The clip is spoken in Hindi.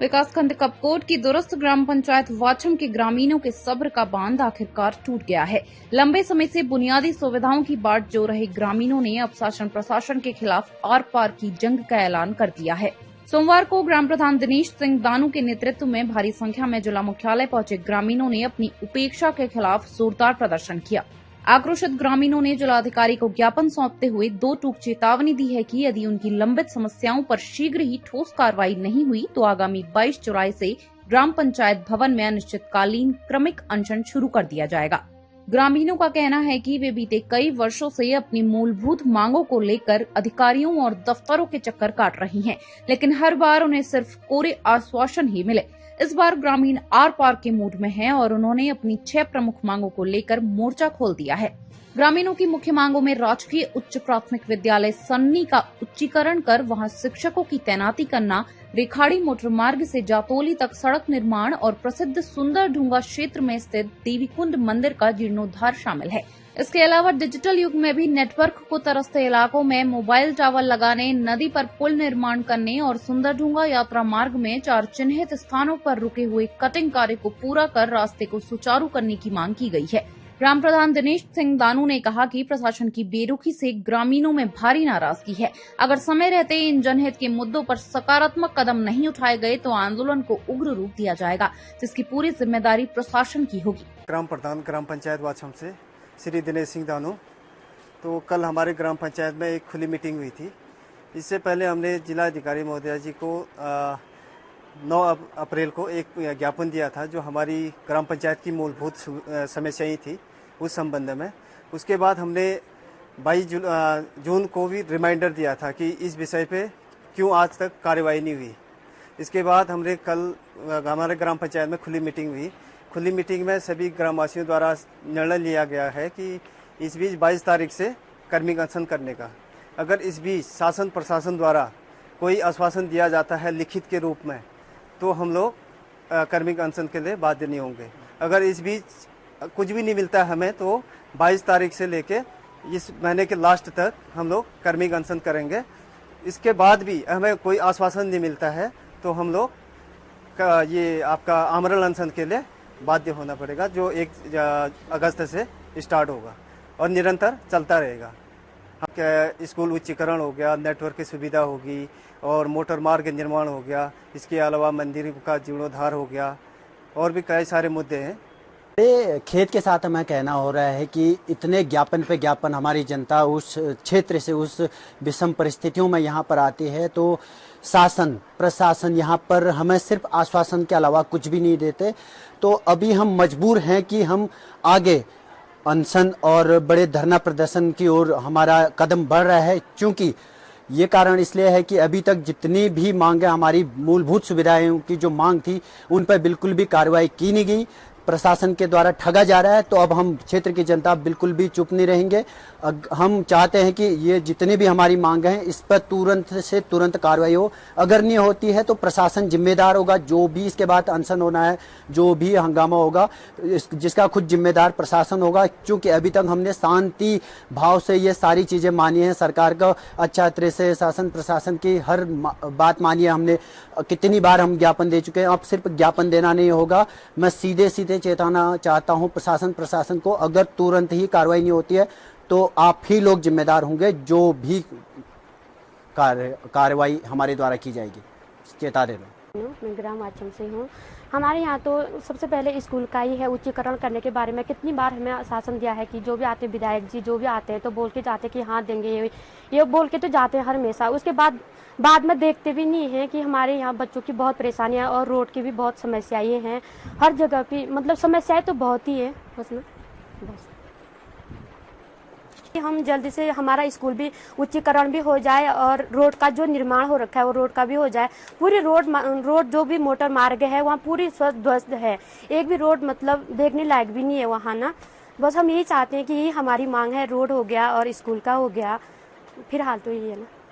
विकासखंड कपकोट की दुरुस्त ग्राम पंचायत वाछम के ग्रामीणों के सब्र का बांध आखिरकार टूट गया है। लंबे समय से बुनियादी सुविधाओं की बाट जो रहे ग्रामीणों ने अब शासन प्रशासन के खिलाफ आर पार की जंग का ऐलान कर दिया है। सोमवार को ग्राम प्रधान दिनेश सिंह दानू के नेतृत्व में भारी संख्या में जिला मुख्यालय पहुंचे ग्रामीणों ने अपनी उपेक्षा के खिलाफ जोरदार प्रदर्शन किया। आक्रोशित ग्रामीणों ने जिलाधिकारी को ज्ञापन सौंपते हुए दो टूक चेतावनी दी है कि यदि उनकी लंबित समस्याओं पर शीघ्र ही ठोस कार्रवाई नहीं हुई तो आगामी 22 जुलाई से ग्राम पंचायत भवन में अनिश्चितकालीन क्रमिक अनशन शुरू कर दिया जाएगा। ग्रामीणों का कहना है कि वे बीते कई वर्षों से अपनी मूलभूत मांगों को लेकर अधिकारियों और दफ्तरों के चक्कर काट रही हैं, लेकिन हर बार उन्हें सिर्फ कोरे आश्वासन ही मिले। इस बार ग्रामीण आर पार के मूड में हैं और उन्होंने अपनी 6 प्रमुख मांगों को लेकर मोर्चा खोल दिया है। ग्रामीणों की मुख्य मांगों में राजकीय उच्च प्राथमिक विद्यालय सन्नी का उच्चीकरण कर वहां शिक्षकों की तैनाती करना, रेखाड़ी मोटर मार्ग से जातोली तक सड़क निर्माण और प्रसिद्ध सुंदर ढूंगा क्षेत्र में स्थित देवीकुंड मंदिर का जीर्णोद्धार शामिल है। इसके अलावा डिजिटल युग में भी नेटवर्क को तरसते इलाकों में मोबाइल टावर लगाने, नदी पर पुल निर्माण करने और सुंदरढूंगा यात्रा मार्ग में 4 चिन्हित स्थानों पर रुके हुए कटिंग कार्य को पूरा कर रास्ते को सुचारू करने की मांग की गई है। ग्राम प्रधान दिनेश सिंह दानू ने कहा कि प्रशासन की बेरुखी से ग्रामीणों में भारी नाराजगी है। अगर समय रहते इन जनहित के मुद्दों पर सकारात्मक कदम नहीं उठाए गए तो आंदोलन को उग्र रूप दिया जाएगा, जिसकी पूरी जिम्मेदारी प्रशासन की होगी। ग्राम प्रधान ग्राम पंचायत वाछम से श्री दिनेश सिंह दानू। तो कल हमारे ग्राम पंचायत में एक खुली मीटिंग हुई थी। इससे पहले हमने जिलाधिकारी महोदया जी को 9 अप्रैल को एक ज्ञापन दिया था, जो हमारी ग्राम पंचायत की मूलभूत समस्याएं थी उस संबंध में। उसके बाद हमने 22 जून को भी रिमाइंडर दिया था कि इस विषय पे क्यों आज तक कार्रवाई नहीं हुई। इसके बाद हमने कल हमारे ग्राम पंचायत में खुली मीटिंग हुई। खुली मीटिंग में सभी ग्रामवासियों द्वारा निर्णय लिया गया है कि इस बीच 22 तारीख से कर्मिक अनशन करने का। अगर इस बीच शासन प्रशासन द्वारा कोई आश्वासन दिया जाता है लिखित के रूप में तो हम लोग कर्मिक अनशन के लिए बाध्य नहीं होंगे। अगर इस बीच कुछ भी नहीं मिलता है हमें तो 22 तारीख से लेके इस महीने के लास्ट तक हम लोग कर्मिक अनशन करेंगे। इसके बाद भी हमें कोई आश्वासन नहीं मिलता है तो हम लोग ये आपका आमरण अनशन के लिए बाध्य होना पड़ेगा, जो 1 अगस्त से स्टार्ट होगा और निरंतर चलता रहेगा। स्कूल उच्चीकरण हो गया, नेटवर्क की सुविधा होगी और मोटर मार्ग निर्माण हो गया। इसके अलावा मंदिर का जीर्णोद्धार हो गया और भी कई सारे मुद्दे हैं। खेत के साथ हमें कहना हो रहा है कि इतने ज्ञापन पे ज्ञापन हमारी जनता उस क्षेत्र से उस विषम परिस्थितियों में यहाँ पर आती है तो शासन प्रशासन यहाँ पर हमें सिर्फ आश्वासन के अलावा कुछ भी नहीं देते। तो अभी हम मजबूर हैं कि हम आगे अनशन और बड़े धरना प्रदर्शन की ओर हमारा कदम बढ़ रहा है, क्योंकि ये कारण इसलिए है कि अभी तक जितनी भी मांगे हमारी मूलभूत सुविधाएं की जो मांग थी उन पर बिल्कुल भी कार्रवाई की नहीं गई, प्रशासन के द्वारा ठगा जा रहा है। तो अब हम क्षेत्र की जनता बिल्कुल भी चुप नहीं रहेंगे। हम चाहते हैं कि ये जितनी भी हमारी मांग हैं इस पर तुरंत से तुरंत कार्रवाई हो। अगर नहीं होती है तो प्रशासन जिम्मेदार होगा, जो भी इसके बाद अनशन होना है, जो भी हंगामा होगा जिसका खुद जिम्मेदार प्रशासन होगा, क्योंकि अभी तक हमने शांति भाव से ये सारी चीजें मानी है। सरकार का अच्छा तरह से शासन प्रशासन की हर बात मानी है हमने। कितनी बार हम ज्ञापन दे चुके हैं, अब सिर्फ ज्ञापन देना नहीं होगा। मैं सीधे चेताना चाहता हूं प्रशासन को, अगर तुरंत ही कार्रवाई नहीं होती है तो आप ही लोग जिम्मेदार होंगे, जो भी कार्रवाई हमारे द्वारा की जाएगी। चेता दे दो। मैं ग्राम वाछम से हूँ। हमारे यहाँ तो सबसे पहले स्कूल का ही है उच्चीकरण करने के बारे में कितनी बार हमें आश्वासन दिया है कि जो भी आते विधायक जी जो भी आते हैं तो बोल के जाते कि हाँ देंगे, ये बोल के तो जाते हैं हर हमेशा। उसके बाद में देखते भी नहीं है कि हमारे यहाँ बच्चों की बहुत परेशानियाँ और रोड की भी बहुत समस्याएं हैं। हर जगह की मतलब समस्याएं तो बहुत ही है बस। हम जल्दी से हमारा स्कूल भी उच्चीकरण भी हो जाए और रोड का जो निर्माण हो रखा है वो रोड का भी हो जाए। पूरी रोड जो भी मोटर मार्ग है वहाँ पूरी ध्वस्त है, एक भी रोड मतलब देखने लायक भी नहीं है वहाँ ना। बस हम यही चाहते हैं कि हमारी मांग है, रोड हो गया और स्कूल का हो गया, फिलहाल तो यही है ना।